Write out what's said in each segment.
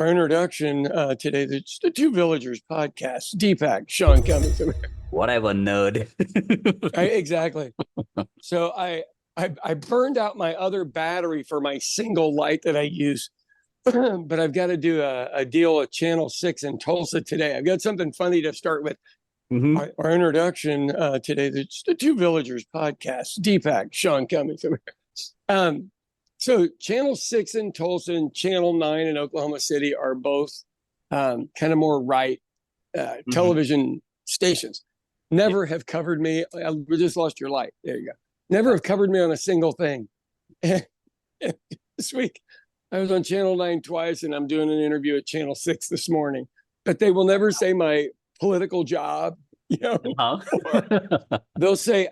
Our introduction today, it's the Two Villagers podcast. Deepak, Sean Cummings. Whatever, nerd. Exactly. So I burned out my other battery for my single light that I use, but I've got to do a deal with Channel 6 in Tulsa today. I've got something funny to start with. Our introduction today, it's the Two Villagers podcast. Deepak, Sean Cummings. So Channel 6 in Tulsa and Channel 9 in Oklahoma City are both kind of more right television stations. Never have covered me. I just lost your light. There you go. Never have covered me on a single thing. This week, I was on Channel 9 twice, and I'm doing an interview at Channel 6 this morning. But they will never say my political job, they'll say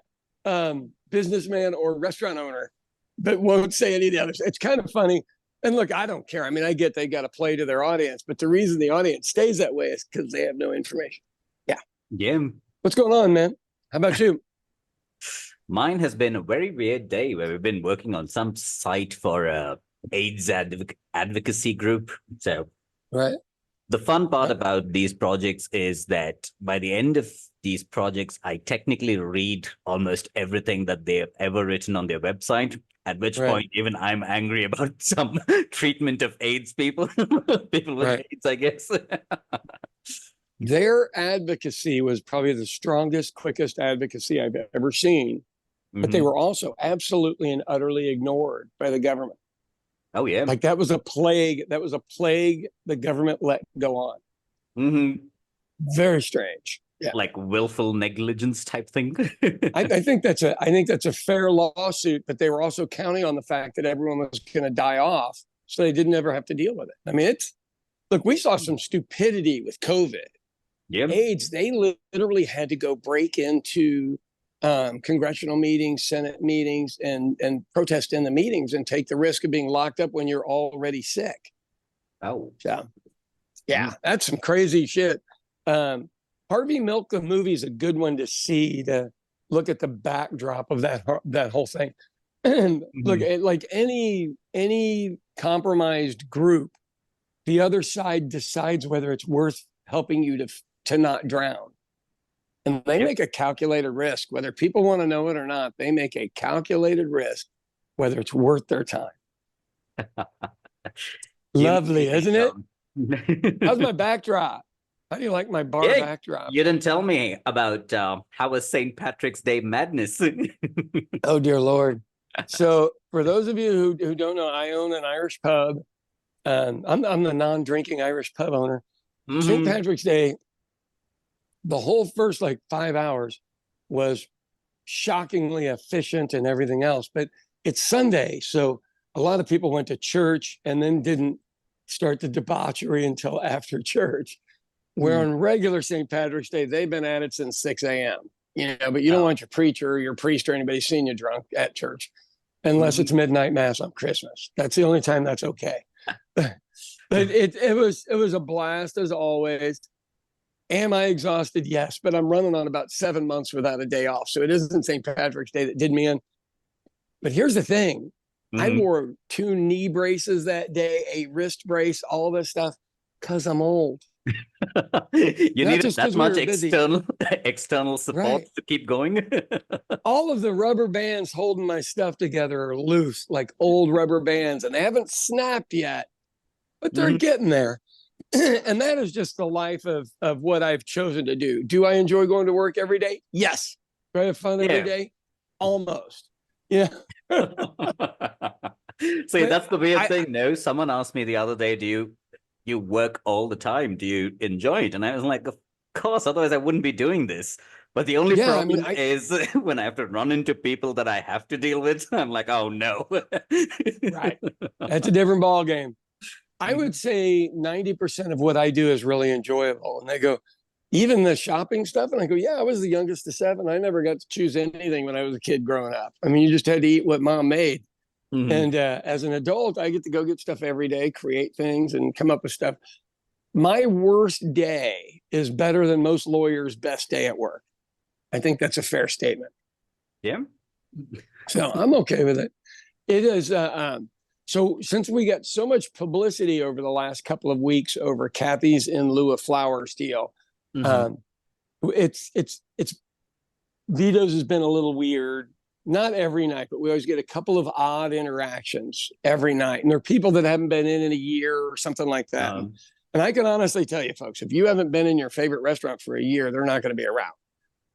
businessman or restaurant owner, but won't say any of the others. It's kind of funny. And look, I don't care. I mean, I get they got to play to their audience, but the reason the audience stays that way is because they have no information. Yeah. What's going on, man? How about you? Mine has been a very weird day where we've been working on some site for a AIDS advocacy group. So Right. the fun part about these projects is that by the end of these projects, I technically read almost everything that they have ever written on their website, at which point even I'm angry about some treatment of AIDS people, people with AIDS, I guess. Their advocacy was probably the strongest, quickest advocacy I've ever seen, but they were also absolutely and utterly ignored by the government. Oh, yeah. Like that was a plague. That was a plague the government let go on. Very strange. Yeah. Like willful negligence type thing. I think that's a fair lawsuit, but they were also counting on the fact that everyone was going to die off, so they didn't ever have to deal with it. I mean, look, we saw some stupidity with COVID. AIDS, they literally had to go break into congressional meetings, Senate meetings, and protest in the meetings and take the risk of being locked up when you're already sick. Oh. So, yeah, that's some crazy shit. Harvey Milk, the movie, is a good one to see, to look at the backdrop of that whole thing. And look, like any compromised group, the other side decides whether it's worth helping you to not drown. And they make a calculated risk, whether people want to know it or not. They make a calculated risk, whether it's worth their time. Lovely, isn't it? How's my backdrop? How do you like my bar backdrop? You didn't tell me about how was St. Patrick's Day madness. Oh, dear Lord. So for those of you who don't know, I own an Irish pub. I'm the non-drinking Irish pub owner. St. Patrick's Day, the whole first 5 hours was shockingly efficient and everything else. But it's Sunday, so a lot of people went to church and then didn't start the debauchery until after church. Where on regular St. Patrick's Day, they've been at it since 6 a.m. But you don't want your preacher or your priest or anybody seeing you drunk at church unless it's midnight mass on Christmas. That's the only time that's okay. But it was a blast as always. Am I exhausted? Yes, but I'm running on about 7 months without a day off. So it isn't St. Patrick's Day that did me in. But here's the thing. I wore 2 knee braces that day, a wrist brace, all this stuff, because I'm old. You need that much external support to keep going. All of the rubber bands holding my stuff together are loose, like old rubber bands, and they haven't snapped yet, but they're getting there. And that is just the life of what I've chosen to do. Do I enjoy going to work every day? Yes. Do I have fun every day? Almost. Yeah. See, that's the weird thing. No, someone asked me the other day, do you work all the time? Do you enjoy it? And I was like, of course, otherwise I wouldn't be doing this. But the only problem is when I have to run into people that I have to deal with, I'm like, oh no. Right. That's a different ball game. I would say 90% of what I do is really enjoyable. And they go, even the shopping stuff? And I go, yeah, I was the youngest of 7. I never got to choose anything when I was a kid growing up. I mean, you just had to eat what mom made. And as an adult, I get to go get stuff every day, create things and come up with stuff. My worst day is better than most lawyers' best day at work. I think that's a fair statement. Yeah. So I'm okay with it. It is So since we got so much publicity over the last couple of weeks over Kathy's in lieu of flowers deal, Mhm. it's Vito's has been a little weird. Not every night, but we always get a couple of odd interactions every night. And there are people that haven't been in a year or something like that. And I can honestly tell you, folks, if you haven't been in your favorite restaurant for a year, they're not going to be around.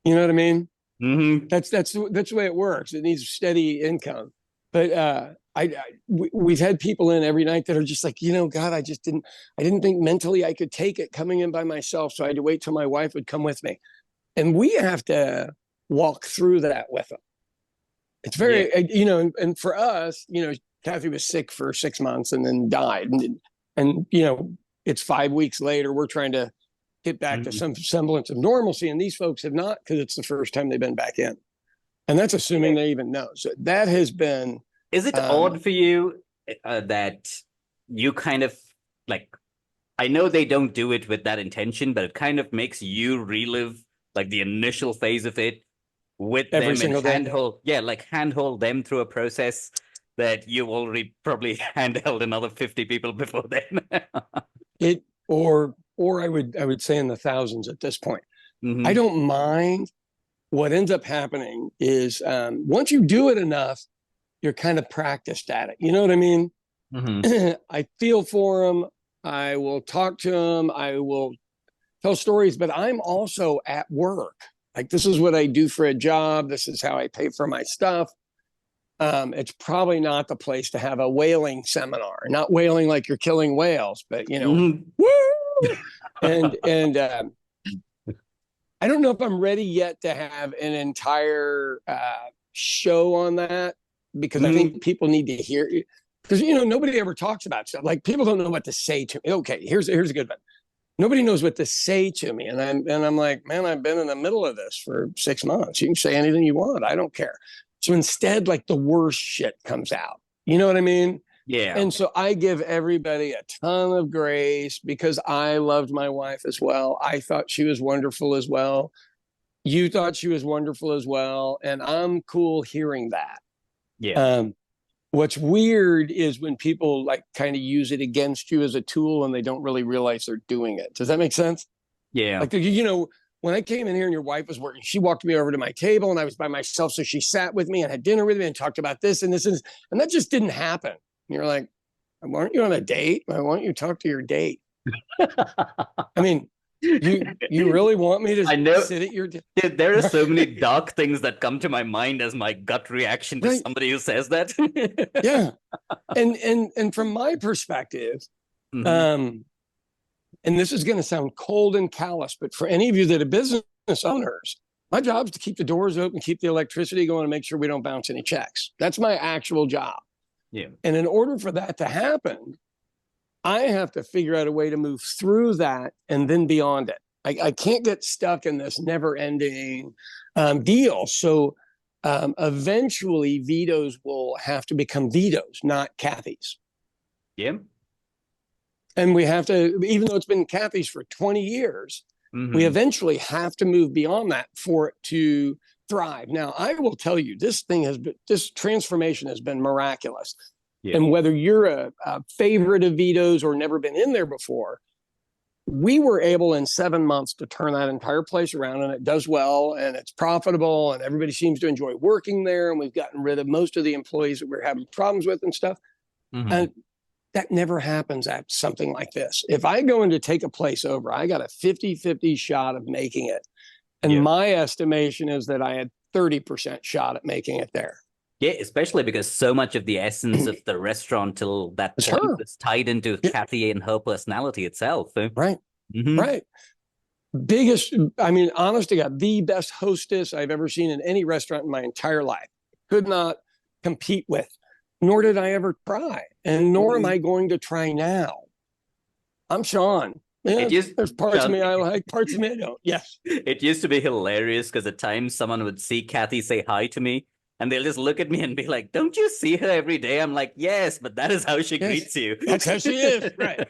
You know what I mean? Mhm. That's the way it works. It needs steady income. But we've had people in every night that are just like, God, I didn't think mentally I could take it coming in by myself. So I had to wait till my wife would come with me. And we have to walk through that with them. It's very, and for us, Kathy was sick for 6 months and then died. And it's 5 weeks later, we're trying to get back to some semblance of normalcy. And these folks have not, because it's the first time they've been back in. And that's assuming they even know. So that has been. Is it odd for you that you kind of like, I know they don't do it with that intention, but it kind of makes you relive like the initial phase of it with Every them single and day. handhold them through a process that you've already probably handheld another 50 people before then. Or I would say in the thousands at this point. Mhm. I don't mind. What ends up happening is once you do it enough, you're kind of practiced at it. You know what I mean? Mhm. I feel for them. I will talk to them. I will tell stories, but I'm also at work. Like, this is what I do for a job. This is how I pay for my stuff. It's probably not the place to have a whaling seminar. Not whaling like you're killing whales, but Mhm. woo! And I don't know if I'm ready yet to have an entire show on that, because I think people need to hear, because nobody ever talks about stuff. Like, people don't know what to say to me. Okay, here's a good one. Nobody knows what to say to me, and I'm like, man, I've been in the middle of this for 6 months. You can say anything you want. I don't care. So instead, like, the worst shit comes out. You know what I mean? Yeah. And so I give everybody a ton of grace, because I loved my wife as well. I thought she was wonderful as well. You thought she was wonderful as well. And I'm cool hearing that. Yeah. What's weird is when people like kind of use it against you as a tool and they don't really realize they're doing it. Does that make sense? Yeah. Like, when I came in here and your wife was working, she walked me over to my table and I was by myself. So she sat with me and had dinner with me and talked about this and this, and that just didn't happen. And you're like, why aren't you on a date? Why don't you talk to your date? I mean, you really want me to I know. sit at your There are so many dark things that come to my mind as my gut reaction to Right. somebody who says that. Yeah. And from my perspective, Mhm. and this is going to sound cold and callous, but for any of you that are business owners, my job is to keep the doors open, keep the electricity going, and make sure we don't bounce any checks. That's my actual job. Yeah. And in order for that to happen, I have to figure out a way to move through that and then beyond it. I can't get stuck in this never-ending deal. So eventually, Vito's will have to become Vito's, not Kathy's. Yeah. And we have to, even though it's been Kathy's for 20 years, we eventually have to move beyond that for it to thrive. Now, I will tell you, this transformation has been miraculous. Yeah. And whether you're a favorite of Vito's or never been in there before, we were able in 7 months to turn that entire place around, and it does well and it's profitable and everybody seems to enjoy working there. And we've gotten rid of most of the employees that we're having problems with and stuff. And that never happens at something like this. If I go in to take a place over, I got a 50-50 shot of making it. And my estimation is that I had 30% shot at making it there. Yeah, especially because so much of the essence of the restaurant till that It's point her. was tied into Kathy and her personality itself. Right. Right. Honest to God, the best hostess I've ever seen in any restaurant in my entire life. Could not compete with, nor did I ever try. And nor am I going to try now. I'm Sean. Yeah, there's parts of me I like, parts of me I don't. Yes. It used to be hilarious because at times someone would see Kathy say hi to me and they'll just look at me and be like, don't you see her every day? I'm like, yes, but that is how she greets you. That's how she is. Right.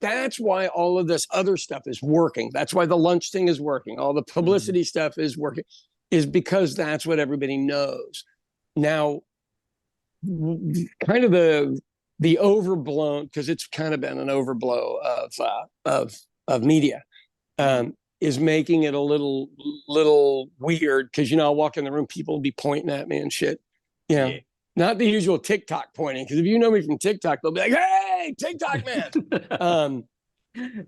That's why all of this other stuff is working. That's why the lunch thing is working. All the publicity stuff is working, is because that's what everybody knows. Now, kind of the overblown, because it's kind of been an overblow of media, is making it a little weird, because I'll walk in the room, people will be pointing at me and shit. Yeah. Not the usual TikTok pointing, because if you know me from TikTok, they'll be like, "Hey, TikTok man."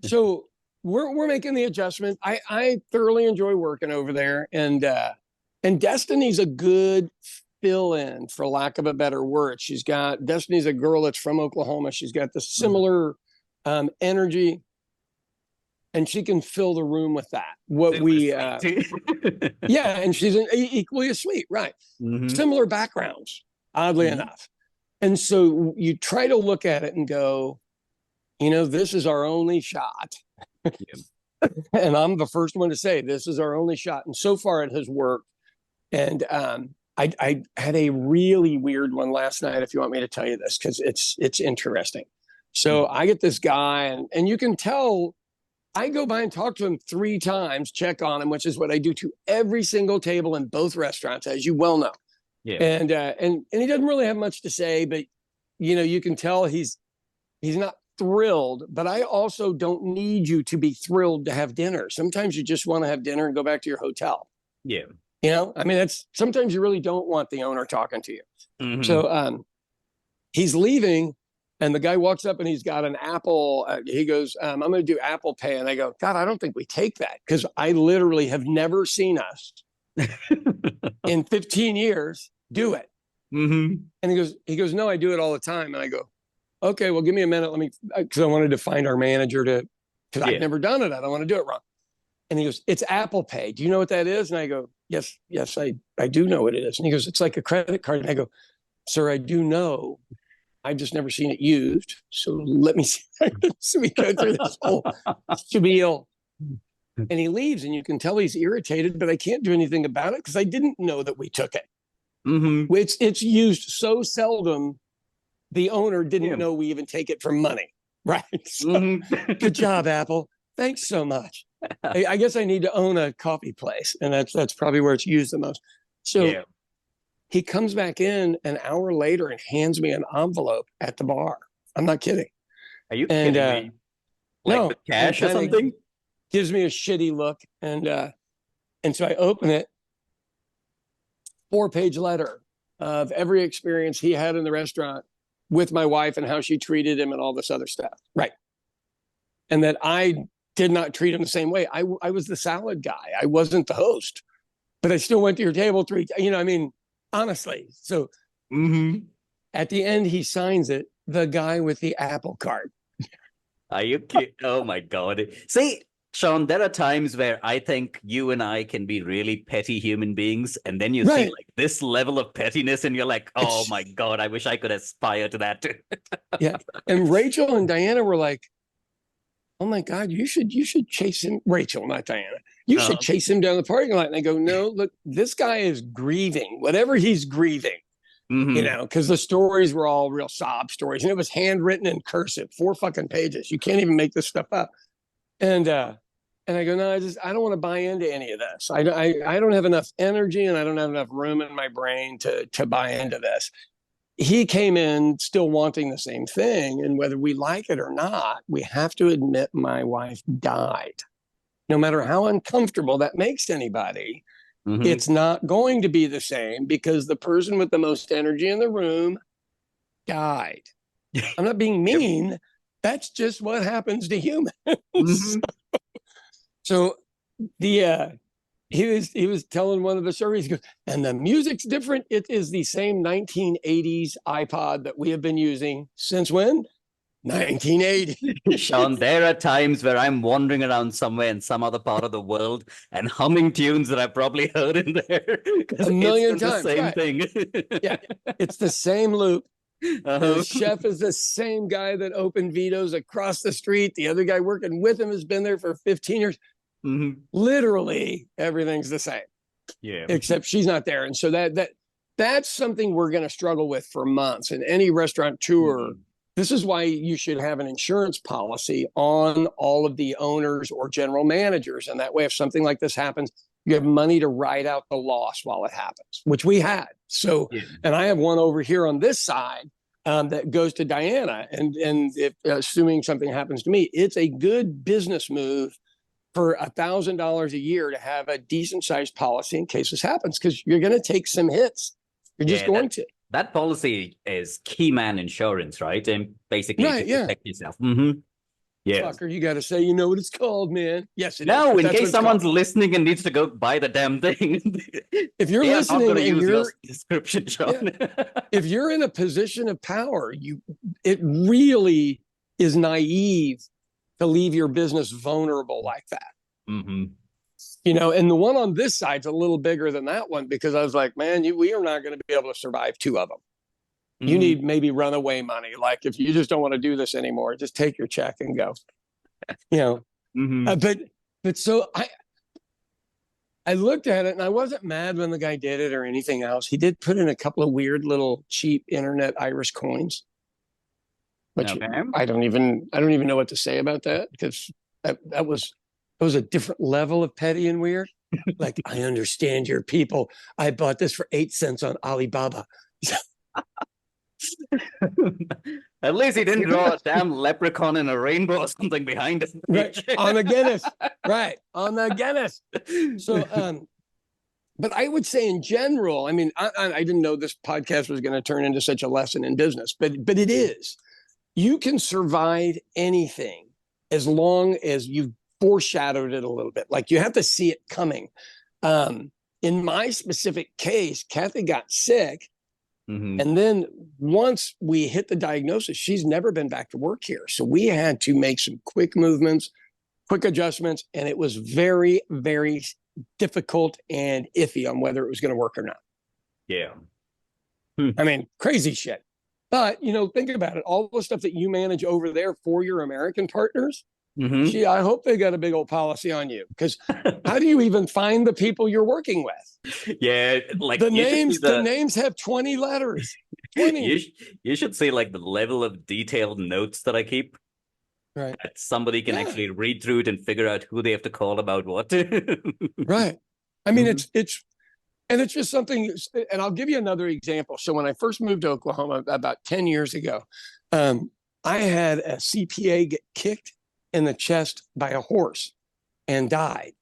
So we're making the adjustment. I thoroughly enjoy working over there, and Destiny's a good fill-in, for lack of a better word. Destiny's a girl that's from Oklahoma. She's got the similar energy, and she can fill the room with that. Yeah, and she's equally as sweet, right? Similar backgrounds, oddly enough. And so you try to look at it and go, this is our only shot. And I'm the first one to say this is our only shot. And so far it has worked. And I had a really weird one last night, if you want me to tell you this, because it's interesting. So I get this guy, and you can tell, I go by and talk to him 3 times, check on him, which is what I do to every single table in both restaurants, as you well know. Yeah. And he doesn't really have much to say, but you can tell he's not thrilled. But I also don't need you to be thrilled to have dinner. Sometimes you just want to have dinner and go back to your hotel. Yeah. I mean, sometimes you really don't want the owner talking to you. So he's leaving, and the guy walks up and he's got an Apple. He goes, "I'm going to do Apple Pay." And I go, "God, I don't think we take that," because I literally have never seen us in 15 years do it. And he goes, "No, I do it all the time." And I go, "Okay, well, give me a minute. Let me," because I wanted to find our manager because I've never done it. I don't want to do it wrong. And he goes, "It's Apple Pay. Do you know what that is?" And I go, Yes, I do know what it is." And he goes, "It's like a credit card." And I go, "Sir, I do know. I've just never seen it used. So let me see." So we go through this whole spiel. And he leaves, and you can tell he's irritated, but I can't do anything about it because I didn't know that we took it. It's used so seldom, the owner didn't know we even take it for money. Right. So, good job, Apple. Thanks so much. I guess I need to own a coffee place, and that's probably where it's used the most. So he comes back in an hour later and hands me an envelope at the bar. I'm not kidding. Are you kidding me? Like No, with cash or something? Gives me a shitty look, and so I open it. 4-page letter of every experience he had in the restaurant with my wife and how she treated him and all this other stuff. Right. And that I did not treat him the same way. I was the salad guy. I wasn't the host, but I still went to your table 3 times. I mean, honestly. So at the end, he signs it, the guy with the Apple card. Are you kidding? Oh my God. See, Sean, there are times where I think you and I can be really petty human beings. And then you see like this level of pettiness and you're like, oh my God, I wish I could aspire to that. Yeah. And Rachel and Diana were like, "Oh my God, you should chase him." Rachel, not Diana. "You should chase him down the parking lot." And I go, "No, look, this guy is grieving, whatever he's grieving, because the stories were all real sob stories, and it was handwritten in cursive, 4 fucking pages. You can't even make this stuff up." And I go, "No, I don't want to buy into any of this. I don't have enough energy, and I don't have enough room in my brain to buy into this." He came in still wanting the same thing. And whether we like it or not, we have to admit my wife died. No matter how uncomfortable that makes anybody, it's not going to be the same because the person with the most energy in the room died. I'm not being mean. That's just what happens to humans. So he was telling one of the servers, he goes, "And the music's different. It is the same 1980s iPod that we have been using since when? 1980." Sean, there are times where I'm wandering around somewhere in some other part of the world and humming tunes that I've probably heard in there. A million times. The same thing. Yeah, it's the same loop. The chef is the same guy that opened Vito's across the street. The other guy working with him has been there for 15 years. Literally everything's the same, except she's not there. And so that's something we're going to struggle with for months. And any restaurateur, this is why you should have an insurance policy on all of the owners or general managers. And that way, if something like this happens, You have money to ride out the loss while it happens, which we had. So, Yeah. and I have one over here on this side that goes to Diana. And if assuming something happens to me, it's a good business move for $1,000 a year to have a decent sized policy in case this happens, because you're going to take some hits. You're just going to. That policy is key man insurance, right? And basically Right, to protect yourself. Mm-hmm. Yeah. Fucker, you got to say, you know what it's called, man. Yes, it is. No, but in that's what case it's someone's called. listening and needs to go buy the damn thing, If you're they are not listening going to and use your you're description, Sean. if you're in a position of power, it really is naive to leave your business vulnerable like that. Mm-hmm. You know, and the one on this side's a little bigger than that one, because I was like, man, we are not going to be able to survive two of them. Mm-hmm. You need maybe runaway money. Like, if you just don't want to do this anymore, just take your check and go. You know, Mm-hmm. but so I looked at it and I wasn't mad when the guy did it or anything else. He did put in a couple of weird little cheap internet Irish coins, which Okay. I don't even know what to say about that, because that was a different level of petty and weird. Like, I understand your people. I bought this for 8 cents on Alibaba. At least he didn't draw a damn leprechaun in a rainbow or something behind it. Right. On the Guinness. Right. On the Guinness. So, but I would say in general, I mean, I didn't know this podcast was going to turn into such a lesson in business, but it is. You can survive anything as long as you've foreshadowed it a little bit. Like, you have to see it coming. In my specific case, Kathy got sick. Mm-hmm. And then once we hit the diagnosis, she's never been back to work here. So we had to make some quick movements, quick adjustments. And it was very, very difficult and iffy on whether it was going to work or not. Yeah. I mean, crazy shit. But, you know, think about it. All the stuff that you manage over there for your American partners, Mm-hmm. gee, I hope they got a big old policy on you, because how do you even find the people you're working with? Yeah, like The names have 20 letters. 20. You should see like the level of detailed notes that I keep. Right. That somebody can actually read through it and figure out who they have to call about what. Right. I mean, it's just something. And I'll give you another example. So when I first moved to Oklahoma about 10 years ago, I had a CPA get kicked in the chest by a horse and died.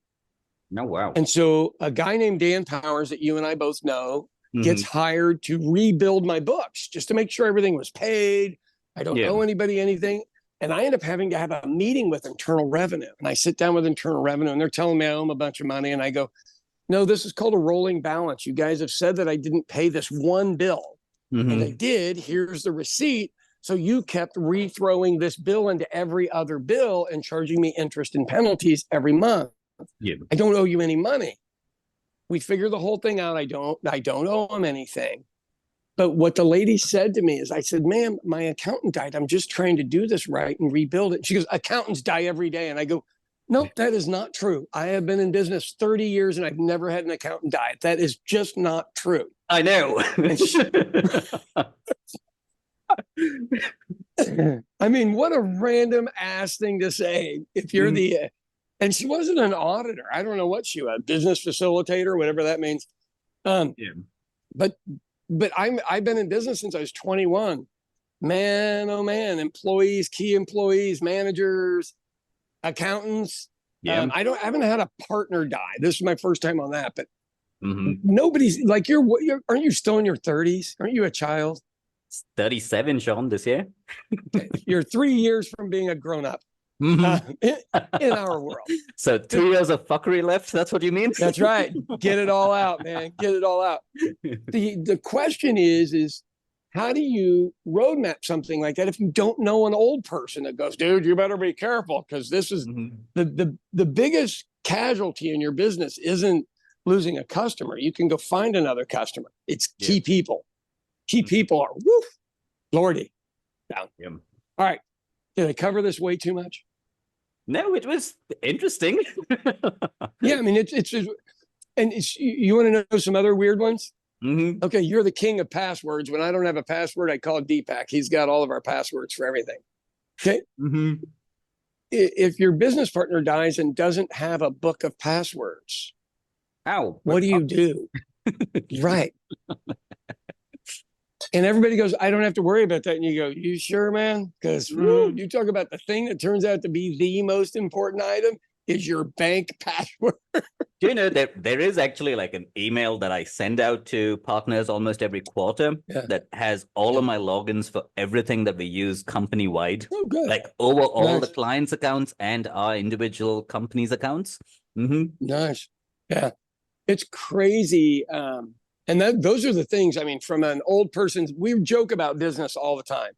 No, wow. And so a guy named Dan Powers, that you and I both know, gets hired to rebuild my books just to make sure everything was paid. I don't owe anybody anything. And I end up having to have a meeting with Internal Revenue. And I sit down with Internal Revenue and they're telling me I owe them a bunch of money. And I go, no, this is called a rolling balance. You guys have said that I didn't pay this one bill. And I did. Here's the receipt. So you kept rethrowing this bill into every other bill and charging me interest and penalties every month. Yeah. I don't owe you any money. We figure the whole thing out. I don't owe them anything. But what the lady said to me is, I said, ma'am, my accountant died. I'm just trying to do this right and rebuild it. She goes, accountants die every day. And I go, nope, that is not true. I have been in business 30 years and I've never had an accountant die. That is just not true. I know. I mean, what a random ass thing to say. If you're and she wasn't an auditor. I don't know what she was, business facilitator, whatever that means. But I've been in business since I was 21. Man, oh man, employees, key employees, managers, accountants. I haven't had a partner die. This is my first time on that, but nobody's like, aren't you still in your 30s? Aren't you a child? 37, Sean, this year. You're 3 years from being a grown-up in our world. So 2 years of fuckery left. That's what you mean? That's right. Get it all out, man. Get it all out. The question is how do you roadmap something like that if you don't know an old person that goes, dude, you better be careful, because this is the biggest casualty in your business isn't losing a customer. You can go find another customer. It's key people. Key people are, woof, Lordy, down. All right. Did I cover this way too much? No, it was interesting. Yeah, I mean, you want to know some other weird ones? Okay, you're the king of passwords. When I don't have a password, I call Deepak. He's got all of our passwords for everything. Okay. If your business partner dies and doesn't have a book of passwords, Ow. What do you do? Right. And everybody goes, I don't have to worry about that. And you go, you sure, man? Because you talk about the thing that turns out to be the most important item is your bank password. Do you know that there is actually like an email that I send out to partners almost every quarter that has all of my logins for everything that we use company wide, Oh, good. like over all the clients' accounts and our individual companies' accounts. Nice. Yeah. It's crazy. And those are the things, I mean, from an old person's, we joke about business all the time.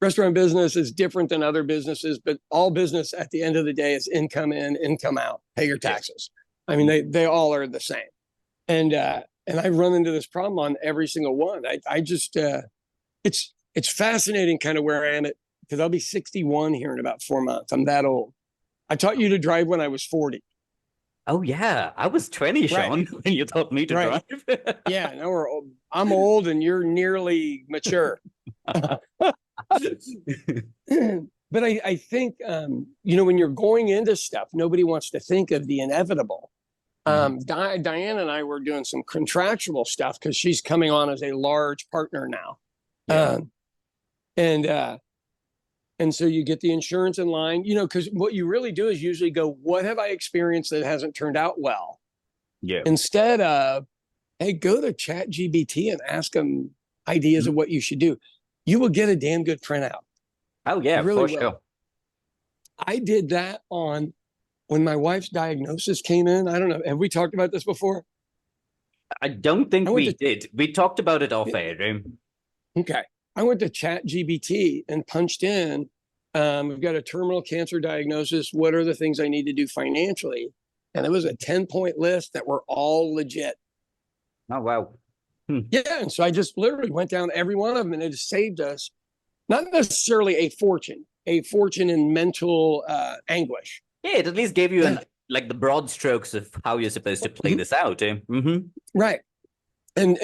Restaurant business is different than other businesses, but all business at the end of the day is income in, income out, pay your taxes. I mean, they all are the same. And I run into this problem on every single one. I just, it's fascinating kind of where I am at, because I'll be 61 here in about 4 months. I'm that old. I taught you to drive when I was 40. Oh yeah, I was 20, Sean, when you taught me to drive. Yeah, now we're old. I'm old and you're nearly mature. But I think when you're going into stuff, nobody wants to think of the inevitable. Diane and I were doing some contractual stuff because she's coming on as a large partner now. And so you get the insurance in line, because what you really do is usually go, what have I experienced that hasn't turned out well? Yeah. Instead of, hey, go to ChatGPT and ask them ideas of what you should do. You will get a damn good printout. Oh, yeah, really for sure. I did that when my wife's diagnosis came in. I don't know. Have we talked about this before? I don't think we did. We talked about it off air. Okay. I went to ChatGPT and punched in, we've got a terminal cancer diagnosis. What are the things I need to do financially? And it was a 10-point list that were all legit. Oh, wow. Yeah. And so I just literally went down every one of them, and it just saved us, not necessarily a fortune in mental anguish. Yeah, it at least gave you like the broad strokes of how you're supposed to play this out. Right. And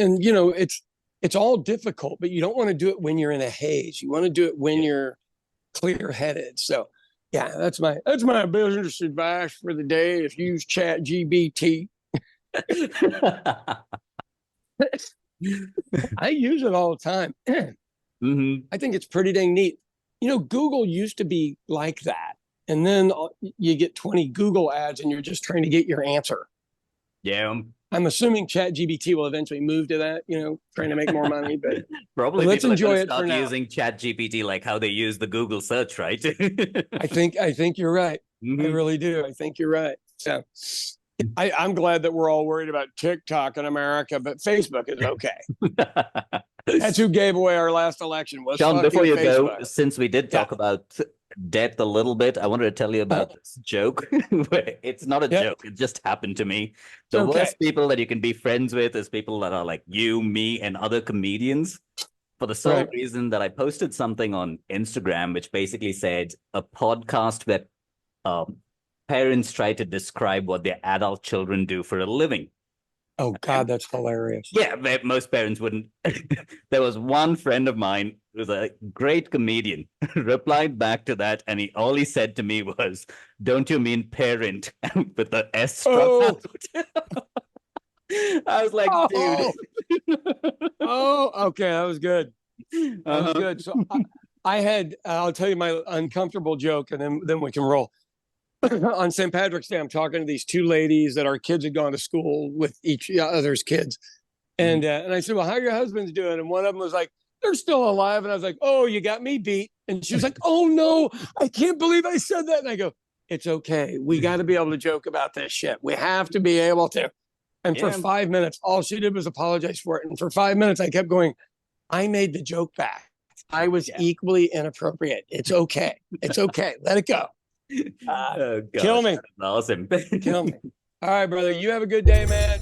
it's all difficult, but you don't want to do it when you're in a haze. You want to do it when you're clear-headed. So yeah, that's my business advice for the day, is use ChatGPT. I use it all the time. I think it's pretty dang neat. Google used to be like that. And then you get 20 Google ads and you're just trying to get your answer. Yeah. I'm assuming ChatGPT will eventually move to that, trying to make more money. But probably let's enjoy it for now. Using ChatGPT like how they use the Google search, right? I think you're right. I really do. I think you're right. So I'm glad that we're all worried about TikTok in America, but Facebook is okay. That's who gave away our last election. Was Sean, before you Facebook. Go, since we did talk about death a little bit, I wanted to tell you about this joke. It's not a joke. It just happened to me. The worst people that you can be friends with is people that are like you, me, and other comedians. For the sole reason that I posted something on Instagram, which basically said a podcast where parents try to describe what their adult children do for a living. Oh, God, that's hilarious. Yeah, most parents wouldn't. There was one friend of mine who's a great comedian, replied back to that, and all he said to me was, "Don't you mean parent?" with the S struck out. I was like, dude. Okay, that was good. That was good. So I'll tell you my uncomfortable joke, and then we can roll. On St. Patrick's Day, I'm talking to these two ladies that our kids had gone to school with each other's kids. And I said, well, how are your husbands doing? And one of them was like, they're still alive. And I was like, oh, you got me beat. And she was like, oh, no, I can't believe I said that. And I go, it's okay. We got to be able to joke about this shit. We have to be able to. And for 5 minutes, all she did was apologize for it. And for 5 minutes, I kept going, I made the joke back. I was equally inappropriate. It's okay. It's okay. Let it go. Oh, gosh, kill me. Awesome. Kill me. All right, brother. You have a good day, man.